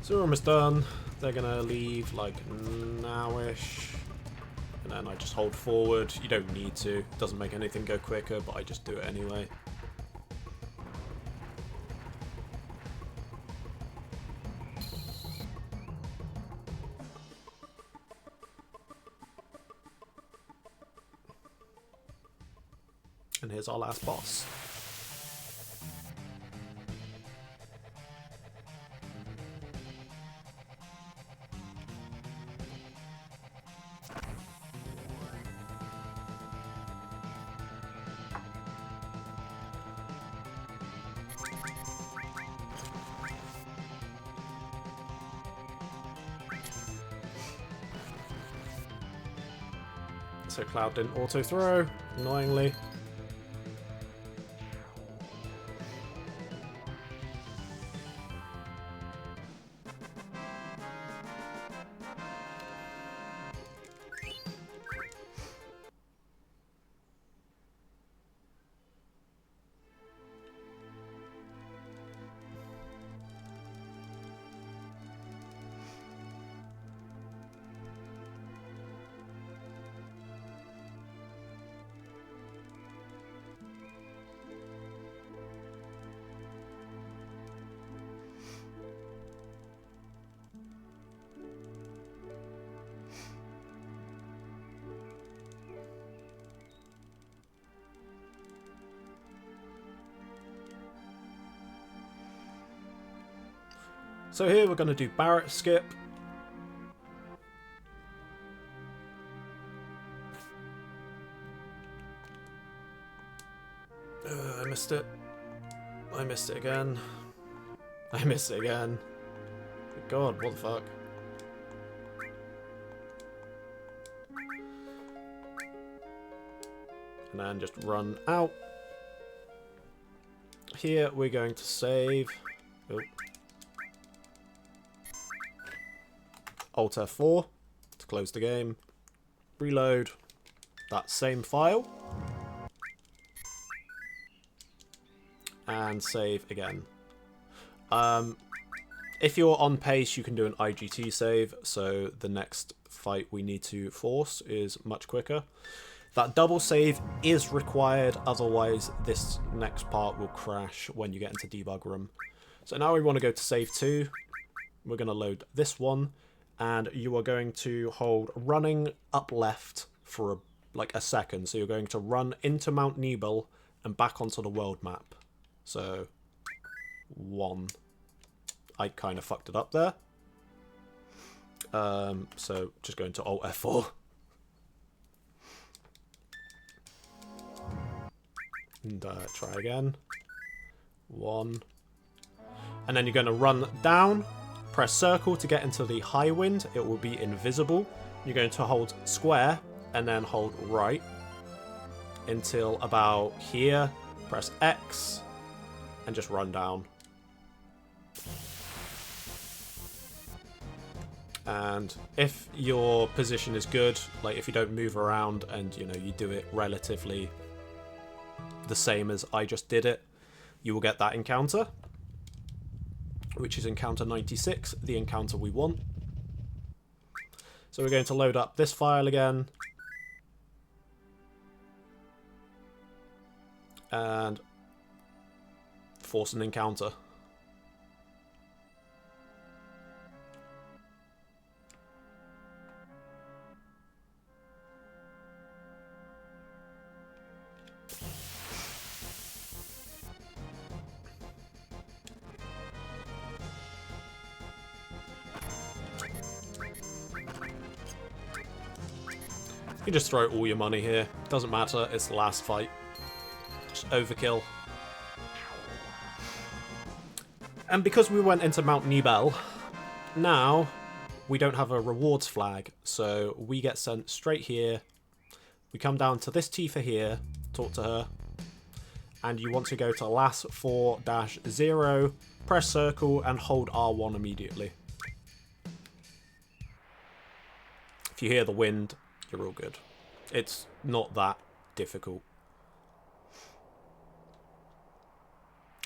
So we're almost done. They're gonna leave like nowish. And then I just hold forward. You don't need to. It doesn't make anything go quicker, but I just do it anyway. And here's our last boss. So Cloud didn't auto-throw, annoyingly. So here we're going to do Barrett skip. I missed it. I missed it again. I missed it again. God, what the fuck? And then just run out. Here we're going to save. Oh. Alt F4 to close the game. Reload that same file. And save again. If you're on pace, you can do an IGT save, so the next fight we need to force is much quicker. That double save is required, otherwise this next part will crash when you get into debug room. So now we want to go to save 2. We're going to load this one, and you are going to hold running up left for like a second. So you're going to run into Mount Nebel and back onto the world map. So 1. I kind of fucked it up there. So just going to Alt F4. And try again. 1. And then you're going to run down. Press circle to get into the high wind. It will be invisible. You're going to hold square and then hold right until about here. Press X and just run down. And if your position is good, like if you don't move around and you know you do it relatively the same as I just did it, you will get that encounter, which is encounter 96, the encounter we want. So we're going to load up this file again. And force an encounter. You just throw all your money here. Doesn't matter, it's the last fight. Just overkill. And because we went into Mount Nebel, now we don't have a rewards flag, so we get sent straight here. We come down to this Tifa here, talk to her, and you want to go to LAS 4-0, press circle and hold R1 immediately. If you hear the wind, you're all good. It's not that difficult.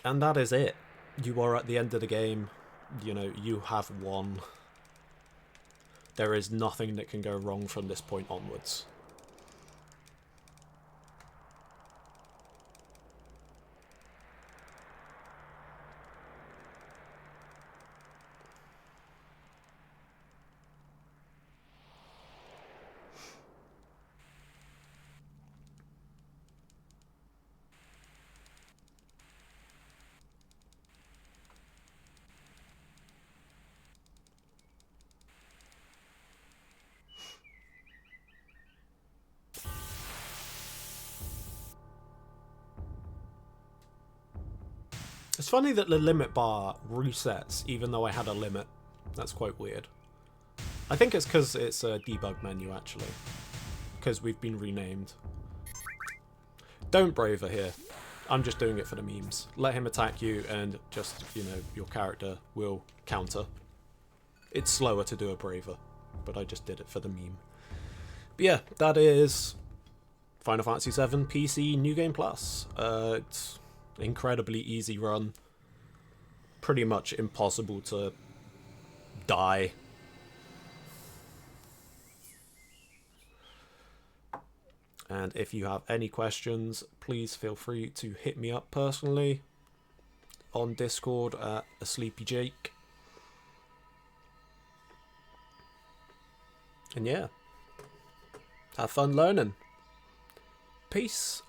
And that is it. You are at the end of the game. you know, you have won. There is nothing that can go wrong from this point onwards. It's funny that the limit bar resets even though I had a limit. That's quite weird. I think it's because it's a debug menu, actually. Because we've been renamed. Don't Braver here. I'm just doing it for the memes. Let him attack you and just, you know, your character will counter. It's slower to do a Braver, but I just did it for the meme. But yeah, that is Final Fantasy VII PC New Game Plus. It's incredibly easy run. Pretty much impossible to die. And if you have any questions, please feel free to hit me up personally on Discord at a Sleepy Jake. And yeah, have fun learning. Peace.